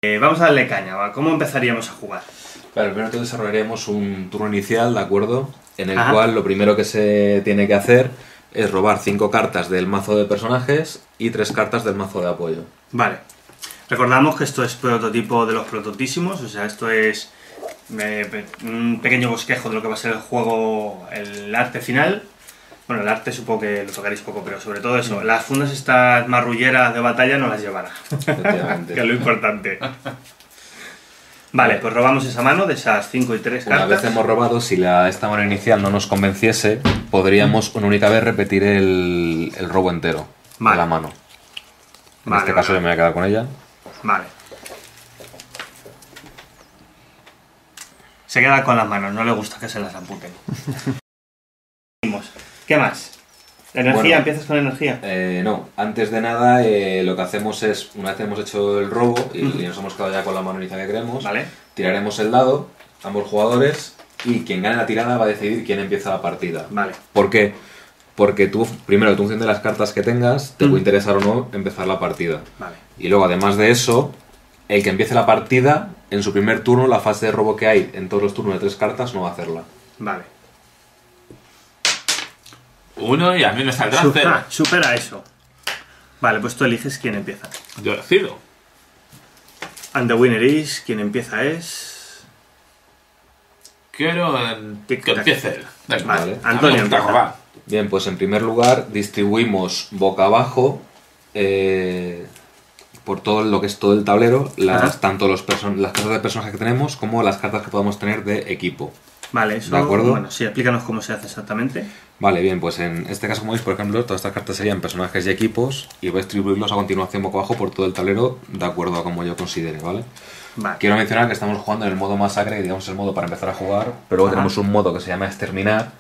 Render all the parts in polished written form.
Vamos a darle caña, ¿va? ¿Cómo empezaríamos a jugar? Claro, primero que desarrollaríamos un turno inicial, ¿de acuerdo? En el cual lo primero que se tiene que hacer es robar 5 cartas del mazo de personajes y 3 cartas del mazo de apoyo. Vale. Recordamos que esto es prototipo de los prototísimos, o sea, esto es un pequeño bosquejo de lo que va a ser el juego, el arte final. Bueno, el arte supongo que lo tocaréis poco, pero sobre todo eso, las fundas estas marrulleras de batalla no las llevará. Efectivamente. Que es lo importante. Vale, pues robamos esa mano de esas 5 y 3 cartas. Una vez hemos robado, si esta mano inicial no nos convenciese, podríamos una única vez repetir el robo entero de la mano. En este caso yo me voy a quedar con ella. Vale. Se queda con las manos, no le gusta que se las amputen. ¿Qué más? ¿Energía? Bueno, ¿Empiezas con energía? No, antes de nada lo que hacemos es, una vez hemos hecho el robo y nos hemos quedado ya con la mano inicial que queremos, Vale. tiraremos el dado, ambos jugadores, y quien gane la tirada va a decidir quién empieza la partida. Vale. ¿Por qué? Porque tú, primero, tú en función de las cartas que tengas, te puede interesar o no empezar la partida. Vale. Y luego, además de eso, el que empiece la partida, en su primer turno, la fase de robo que hay en todos los turnos de 3 cartas, no va a hacerla. Vale. 1 y a mí me saldrá 0. Supera eso. Vale, pues tú eliges quién empieza. Yo decido. And the winner is, quien empieza es... Quiero que empiece él. Venga, Vale, Antonio empieza a robar. Bien, pues en primer lugar distribuimos boca abajo por todo lo que es todo el tablero, tanto las cartas de personaje que tenemos como las cartas que podamos tener de equipo. Vale, eso... ¿De acuerdo? Bueno, sí, explícanos cómo se hace exactamente. Vale, bien, pues en este caso, como veis, por ejemplo, todas estas cartas serían personajes y equipos y voy a distribuirlos a continuación boca abajo por todo el tablero de acuerdo a como yo considere, ¿vale? Vale. Quiero mencionar que estamos jugando en el modo masacre, que digamos es el modo para empezar a jugar, pero luego tenemos un modo que se llama exterminar,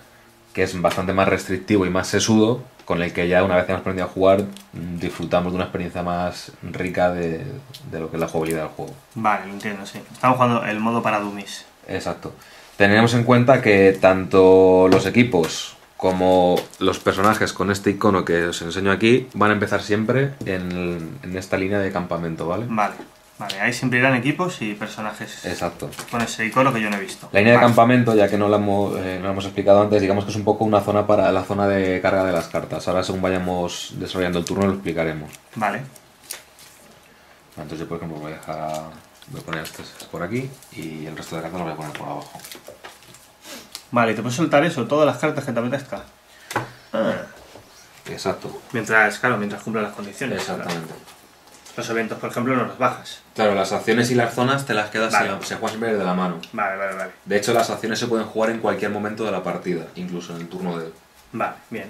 que es bastante más restrictivo y más sesudo, con el que ya una vez que hemos aprendido a jugar disfrutamos de una experiencia más rica de lo que es la jugabilidad del juego. Vale, lo entiendo, sí. Estamos jugando el modo para dummies. Exacto. Tenemos en cuenta que tanto los equipos como los personajes con este icono que os enseño aquí van a empezar siempre en esta línea de campamento, ¿vale? Vale. Vale, ahí siempre irán equipos y personajes. Exacto. Con ese icono que yo no he visto. La línea de campamento, ya que no la hemos explicado antes, digamos que es un poco una zona para la zona de carga de las cartas. Ahora según vayamos desarrollando el turno lo explicaremos. Vale. Entonces yo por ejemplo voy a poner estas por aquí y el resto de cartas lo voy a poner por abajo. Vale, te puedes soltar eso, todas las cartas que te apetezca. Exacto. Mientras cumplan las condiciones. Exactamente. Los eventos, por ejemplo, no los bajas. Claro, las acciones y las zonas te las quedas, Vale. se juegan siempre de la mano. Vale. De hecho, las acciones se pueden jugar en cualquier momento de la partida, incluso en el turno de él. Vale, bien.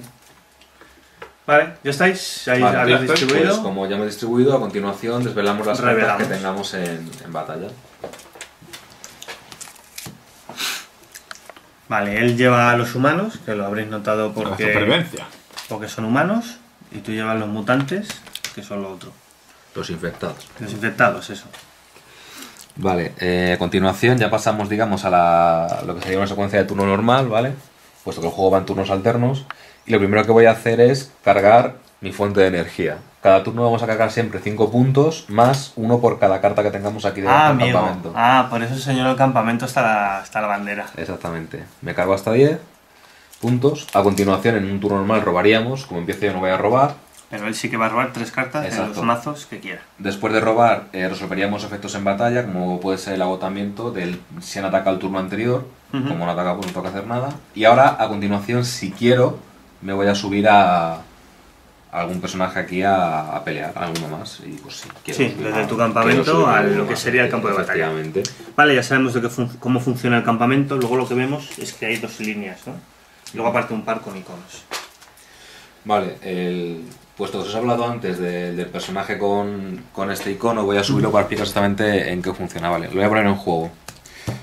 Vale, ¿ya estáis? ¿Ya Vale, habéis pues distribuido? como ya hemos distribuido, a continuación desvelamos las cartas que tengamos en batalla. Vale, él lleva a los humanos, que lo habréis notado La porque supervivencia. son humanos, y tú llevas los mutantes, que son lo otro. Los infectados. Los infectados, eso. Vale, a continuación ya pasamos, digamos, a lo que sería una secuencia de turno normal, ¿vale? Puesto que el juego va en turnos alternos. Y lo primero que voy a hacer es cargar mi fuente de energía. Cada turno vamos a cargar siempre 5 puntos, más 1 por cada carta que tengamos aquí del campamento. Por eso señor el campamento está la bandera. Exactamente. Me cargo hasta 10 puntos. A continuación, en un turno normal robaríamos. Como empiezo yo no voy a robar. Pero él sí que va a robar 3 cartas en Exacto. los mazos que quiera. Después de robar, resolveríamos efectos en batalla, como puede ser el agotamiento del si han atacado el turno anterior. Como no ataca, pues no toca hacer nada. Y ahora, a continuación, si quiero, me voy a subir a algún personaje aquí a pelear, a alguno más. Y pues si quiero. Sí, desde tu campamento a lo que sería el campo de batalla. Vale, ya sabemos cómo funciona el campamento. Luego lo que vemos es que hay 2 líneas, ¿no? Y luego aparte un par con iconos. Vale, puesto que os he hablado antes del personaje con este icono, voy a subirlo para explicar exactamente en qué funciona. Vale, lo voy a poner en juego.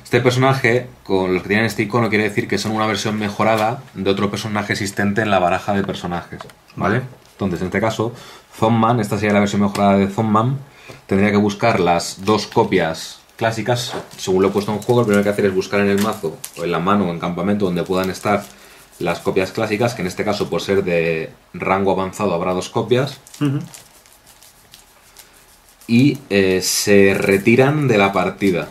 Este personaje, con los que tienen este icono, quiere decir que son una versión mejorada de otro personaje existente en la baraja de personajes. ¿Vale? Entonces, en este caso, Zombman, esta sería la versión mejorada de Zombman, tendría que buscar las 2 copias clásicas, según lo he puesto en juego. Lo primero que hay que hacer es buscar en el mazo, o en la mano, o en campamento, donde puedan estar las copias clásicas, que en este caso, por ser de rango avanzado, habrá 2 copias. y se retiran de la partida.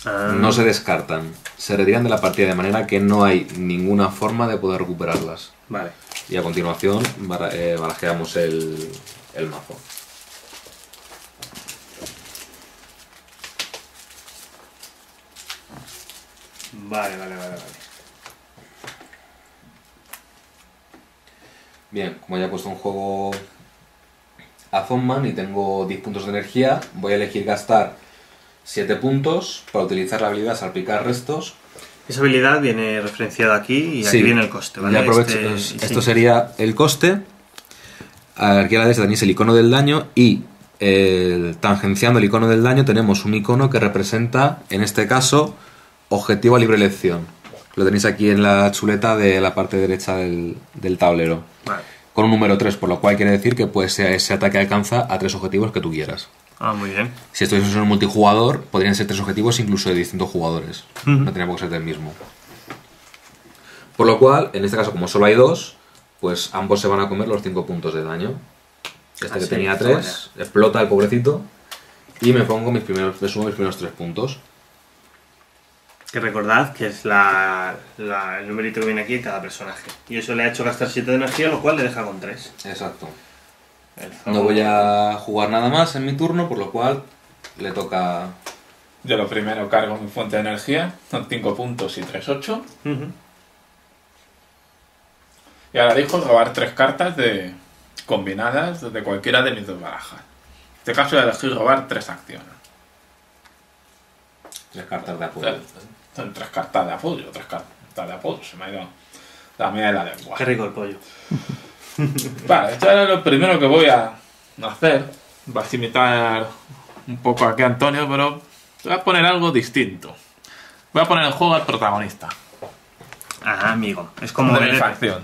Ah. No se descartan. Se retiran de la partida de manera que no hay ninguna forma de poder recuperarlas. Vale. Y a continuación barajeamos el mazo. Vale. Bien, como ya he puesto un juego a Zombman y tengo 10 puntos de energía, voy a elegir gastar 7 puntos para utilizar la habilidad salpicar restos. Esa habilidad viene referenciada aquí y Sí. aquí viene el coste, ¿vale? Ya aprovecho, esto sería el coste. Aquí a la derecha tenéis el icono del daño y tangenciando el icono del daño tenemos un icono que representa, en este caso, objetivo a libre elección. Lo tenéis aquí en la chuleta de la parte derecha del tablero. Vale. Con un número 3, por lo cual quiere decir que pues, ese ataque alcanza a 3 objetivos que tú quieras. Ah, muy bien. Si esto es un multijugador, podrían ser 3 objetivos incluso de distintos jugadores. Ujú. No tenía por qué ser del mismo. Por lo cual, en este caso, como solo hay 2, pues ambos se van a comer los 5 puntos de daño. Este que Así, tenía esto 3, explota el pobrecito. Y me pongo me sumo mis primeros 3 puntos. Que recordad que es el numerito que viene aquí de cada personaje. Y eso le ha hecho gastar 7 de energía, lo cual le deja con 3. Exacto. No voy a jugar nada más en mi turno, por lo cual le toca... Yo lo primero cargo mi fuente de energía, son 5 puntos y 3, 8. Y ahora dijo robar 3 cartas combinadas de cualquiera de mis 2 barajas. En este caso voy a elegir robar 3 acciones. 3 cartas de apoyo. Son 3 cartas de apoyo, 3 cartas de apoyo, se me ha ido también la lengua. Qué rico el pollo. Vale, esto es lo primero que voy a hacer. Vas a imitar un poco aquí a Antonio, pero voy a poner algo distinto. Voy a poner en juego al protagonista Ah, amigo. Es como de mi el facción.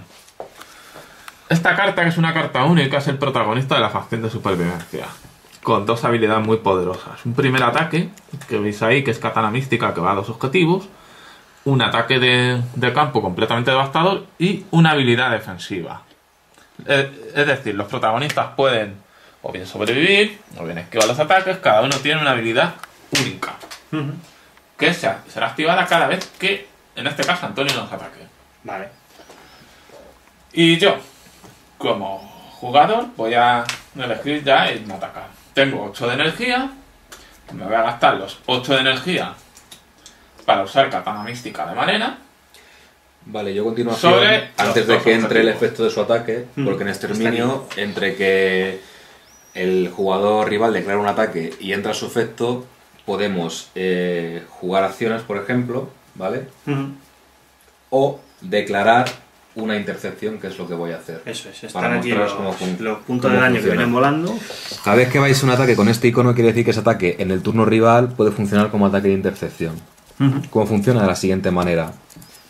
Esta carta, que es una carta única, es el protagonista de la facción de supervivencia, con 2 habilidades muy poderosas. Un primer ataque, que veis ahí, que es katana mística, que va a 2 objetivos. Un ataque de campo completamente devastador y una habilidad defensiva. Es decir, los protagonistas pueden o bien sobrevivir o bien esquivar los ataques. Cada uno tiene una habilidad única que será activada cada vez que, en este caso, Antonio nos ataque. Vale. Y yo, como jugador, voy a elegir ya irme a atacar. Tengo 8 de energía. Me voy a gastar los 8 de energía para usar katana mística de Malena. Vale, yo a continuación, Sobre antes los de que dos entre el objetivos. efecto de su ataque, porque en exterminio, entre que el jugador rival declara un ataque y entra su efecto, podemos jugar acciones, por ejemplo, ¿vale? O declarar una intercepción, que es lo que voy a hacer. Eso es, Para están aquí mostraros los puntos de daño que vienen volando. Cada vez que vais a un ataque con este icono, quiere decir que ese ataque en el turno rival puede funcionar como ataque de intercepción. ¿Cómo funciona? De la siguiente manera.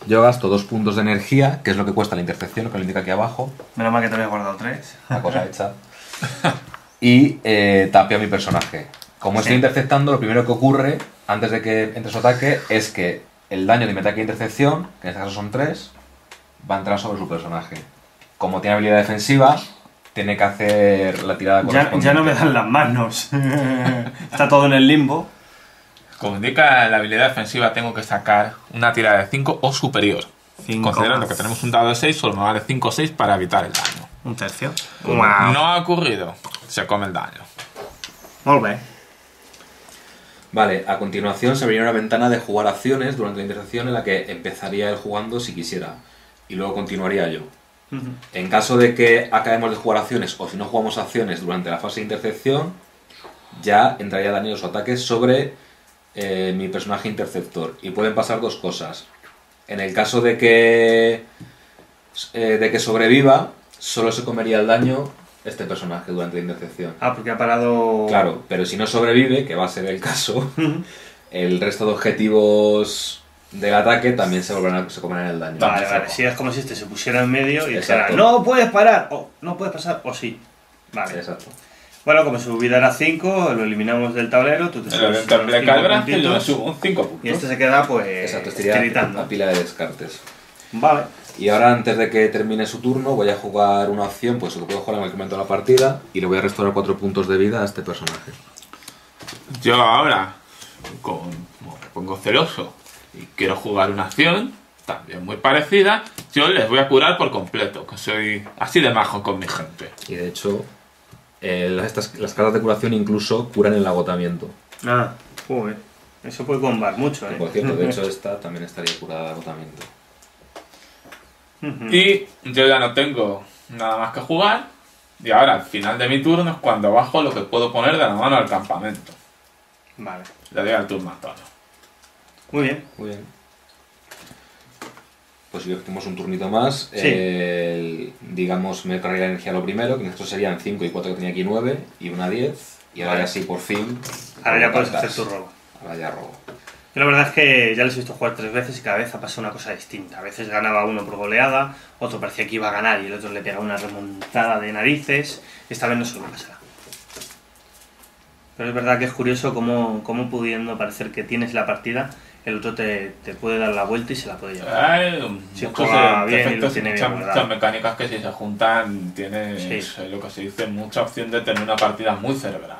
Yo gasto 2 puntos de energía, que es lo que cuesta la intercepción, que lo indica aquí abajo. Menos mal que te había guardado 3. La cosa hecha. Y tapeo a mi personaje. Como estoy interceptando, lo primero que ocurre antes de que entre su ataque es que el daño de mi ataque de intercepción, que en este caso son 3, va a entrar sobre su personaje. Como tiene habilidad defensiva, tiene que hacer la tirada correspondiente. Ya no me dan las manos. Está todo en el limbo. Como indica la habilidad defensiva, tengo que sacar una tirada de 5 o superior. 5 Considerando que tenemos un dado de 6, solo me vale 5 o 6 para evitar el daño. Un tercio. No ha ocurrido. Se come el daño. Molt bé. Vale, a continuación se abriría una ventana de jugar acciones durante la intercepción en la que empezaría él jugando si quisiera. Y luego continuaría yo. En caso de que acabemos de jugar acciones o si no jugamos acciones durante la fase de intercepción, ya entraría daño de los ataques sobre mi personaje interceptor. Y pueden pasar 2 cosas. En el caso de que sobreviva, solo se comería el daño este personaje durante la intercepción. Ah, porque ha parado... Claro, pero si no sobrevive, que va a ser el caso, el resto de objetivos del ataque también se comerán el daño. Vale, vale. Si es como si este se pusiera en medio y dijera, Exacto. no puedes parar, o no puedes pasar, o sí. Vale. Exacto. Bueno, como su vida era 5, lo eliminamos del tablero, tú te Le subes aplica unos el 5 brazo y yo le puntitos, subo un 5 puntos. y este se queda pues Exacto, estaría gritando. a pila de descartes. Vale. Y ahora, antes de que termine su turno, voy a jugar una opción, pues lo que puedo jugar en el momento de la partida, y le voy a restaurar 4 puntos de vida a este personaje. yo ahora, como me pongo celoso y quiero jugar una acción, también muy parecida, yo les voy a curar por completo, que soy así de majo con mi gente. Y de hecho, las cartas de curación incluso curan el agotamiento. Ah, joder. Eso puede combar mucho, Que, por cierto, de hecho esta también estaría curada de agotamiento. Y yo ya no tengo nada más que jugar. Y ahora, al final de mi turno, es cuando bajo lo que puedo poner de la mano al campamento. Vale. Le doy al turno a Antonio. Muy bien. Muy bien. Pues si hacemos un turnito más, Sí. digamos, me cargaría la energía lo primero, que en estos serían 5 y 4 que tenía aquí 9, y una 10. Y ahora ya sí, por fin. Ahora ya puedes cartas. hacer tu robo. Ahora ya robo. Yo la verdad es que ya les he visto jugar 3 veces y cada vez ha pasado una cosa distinta. A veces ganaba uno por goleada, otro parecía que iba a ganar y el otro le pegaba una remontada de narices. Esta vez no sé lo que pasará. Pero es verdad que es curioso cómo pudiendo parecer que tienes la partida, el otro te puede dar la vuelta y se la puede llevar. Hay Si muchos juega bien y lo efectos y tiene muchas, bien muchas guardado. mecánicas que si se juntan tienes Sí. lo que se dice mucha opción de tener una partida muy cerebral.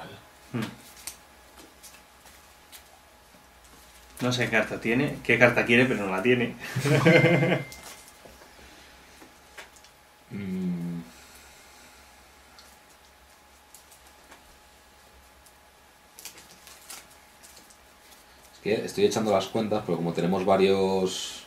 No sé qué carta tiene, qué carta quiere, pero no la tiene. Mm. Es que estoy echando las cuentas, pero como tenemos varios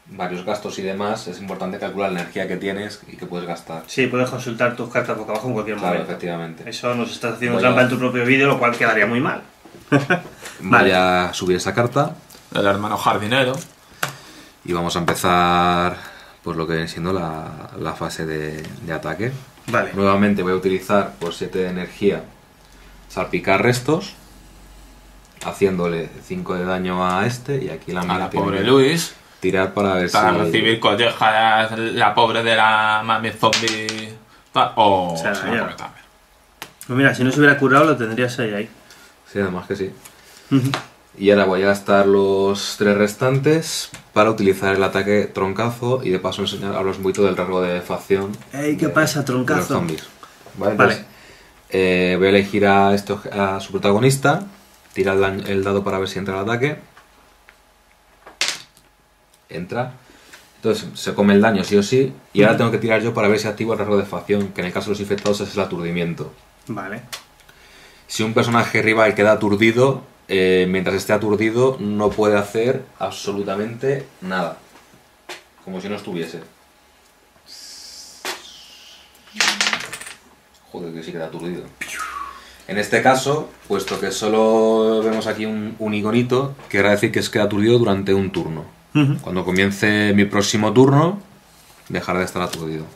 gastos y demás, es importante calcular la energía que tienes y que puedes gastar. Sí, puedes consultar tus cartas boca abajo en cualquier Claro, momento. efectivamente. Eso nos estás haciendo Voy trampa a- en tu propio vídeo, lo cual quedaría muy mal. Voy a subir esa carta El hermano jardinero. y vamos a empezar pues lo que viene siendo la fase de ataque. Vale. Nuevamente voy a utilizar por 7 de energía salpicar restos, haciéndole 5 de daño a este y aquí la A mía la tiene pobre que Luis. tirar para ver Para si... recibir collejas la pobre de la mami zombie. O O sea, se la ya. come también. Pues mira, si no se hubiera curado lo tendrías ahí. Sí, además que sí. Y ahora voy a gastar los 3 restantes para utilizar el ataque troncazo y de paso hablaros un poquito del rasgo de facción. Ey, ¿qué pasa, troncazo? de los zombies. Vale. Vale. Entonces, voy a elegir a su protagonista, tirar el dado para ver si entra el ataque. Entra. Entonces se come el daño sí o sí. Y ahora tengo que tirar yo para ver si activo el rasgo de facción, que en el caso de los infectados es el aturdimiento. Vale. Si un personaje rival queda aturdido, mientras esté aturdido no puede hacer absolutamente nada. Como si no estuviese. Joder, que sí queda aturdido. En este caso, puesto que solo vemos aquí un iconito, querrá decir que queda aturdido durante un turno. Cuando comience mi próximo turno, dejará de estar aturdido.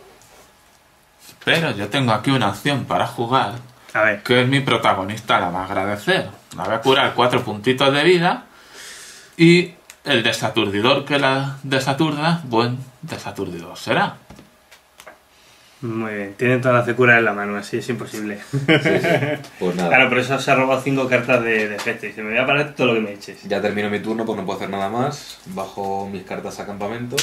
Pero yo tengo aquí una opción para jugar A ver. que mi protagonista la va a agradecer. La voy a curar 4 puntitos de vida y el desaturdidor que la desaturda, buen desaturdidor será. Muy bien. Tiene toda la cura en la mano, así es imposible. Pues nada, Claro, por eso se ha robado 5 cartas de efecto. Y dice, me voy a parar todo lo que me eches. ya termino mi turno porque no puedo hacer nada más. Bajo mis cartas a campamento